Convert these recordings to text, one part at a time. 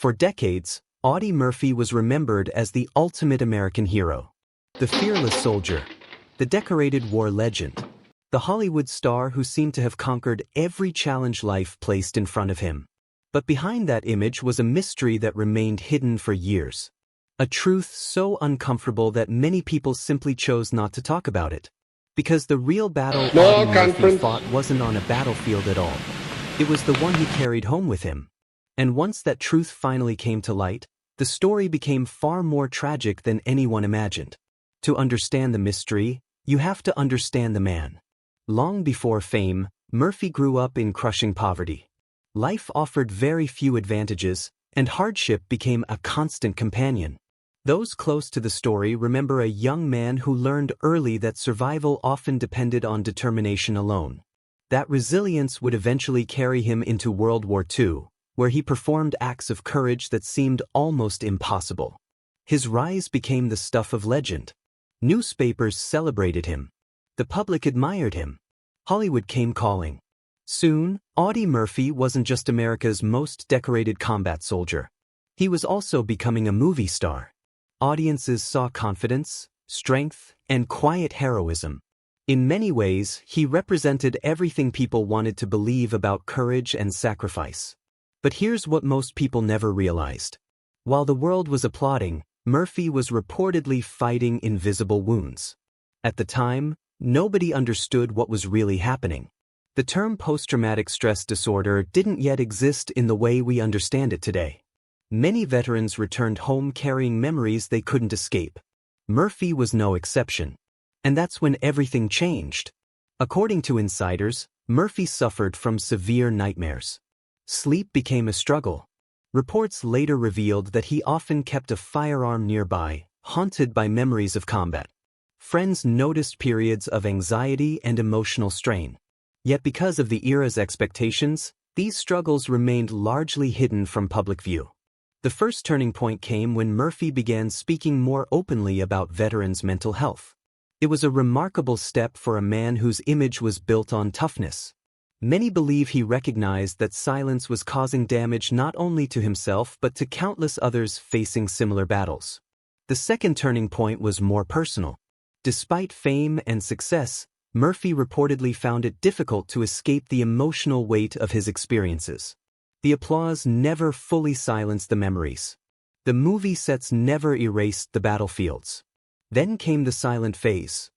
For decades, Audie Murphy was remembered as the ultimate American hero. The fearless soldier, the decorated war legend, the Hollywood star who seemed to have conquered every challenge life placed in front of him. But behind that image was a mystery that remained hidden for years. A truth so uncomfortable that many people simply chose not to talk about it. Because the real battle Audie Murphy fought wasn't on a battlefield at all. It was the one he carried home with him. And once that truth finally came to light, the story became far more tragic than anyone imagined. To understand the mystery, you have to understand the man. Long before fame, Murphy grew up in crushing poverty. Life offered very few advantages, and hardship became a constant companion. Those close to the story remember a young man who learned early that survival often depended on determination alone. That resilience would eventually carry him into World War II, where he performed acts of courage that seemed almost impossible. His rise became the stuff of legend. Newspapers celebrated him. The public admired him. Hollywood came calling. Soon, Audie Murphy wasn't just America's most decorated combat soldier. He was also becoming a movie star. Audiences saw confidence, strength, and quiet heroism. In many ways, he represented everything people wanted to believe about courage and sacrifice. But here's what most people never realized. While the world was applauding, Murphy was reportedly fighting invisible wounds. At the time, nobody understood what was really happening. The term post-traumatic stress disorder didn't yet exist in the way we understand it today. Many veterans returned home carrying memories they couldn't escape. Murphy was no exception. And that's when everything changed. According to insiders, Murphy suffered from severe nightmares. Sleep became a struggle. Reports later revealed that he often kept a firearm nearby, haunted by memories of combat. Friends noticed periods of anxiety and emotional strain. Yet because of the era's expectations, these struggles remained largely hidden from public view. The first turning point came when Murphy began speaking more openly about veterans' mental health. It was a remarkable step for a man whose image was built on toughness. Many believe he recognized that silence was causing damage not only to himself but to countless others facing similar battles. The second turning point was more personal. Despite fame and success, Murphy reportedly found it difficult to escape the emotional weight of his experiences. The applause never fully silenced the memories. The movie sets never erased the battlefields. Then came the silent phase.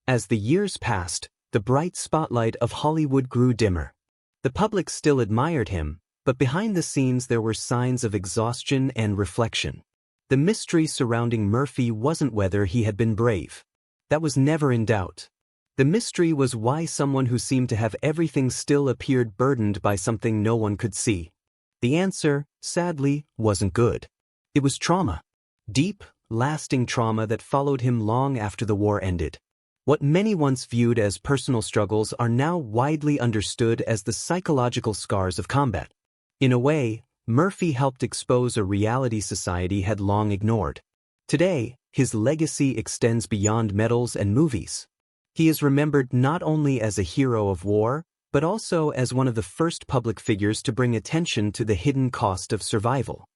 As the years passed, the bright spotlight of Hollywood grew dimmer. The public still admired him, but behind the scenes there were signs of exhaustion and reflection. The mystery surrounding Murphy wasn't whether he had been brave. That was never in doubt. The mystery was why someone who seemed to have everything still appeared burdened by something no one could see. The answer, sadly, wasn't good. It was trauma. Deep, lasting trauma that followed him long after the war ended. What many once viewed as personal struggles are now widely understood as the psychological scars of combat. In a way, Murphy helped expose a reality society had long ignored. Today, his legacy extends beyond medals and movies. He is remembered not only as a hero of war, but also as one of the first public figures to bring attention to the hidden cost of survival.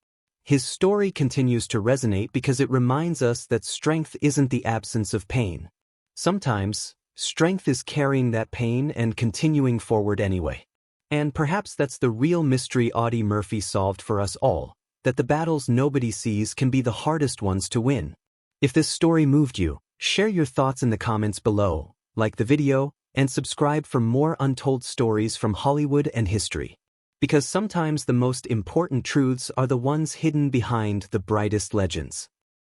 His story continues to resonate because it reminds us that strength isn't the absence of pain. Sometimes, strength is carrying that pain and continuing forward anyway. And perhaps that's the real mystery Audie Murphy solved for us all, that the battles nobody sees can be the hardest ones to win. If this story moved you, share your thoughts in the comments below, like the video, and subscribe for more untold stories from Hollywood and history. Because sometimes the most important truths are the ones hidden behind the brightest legends.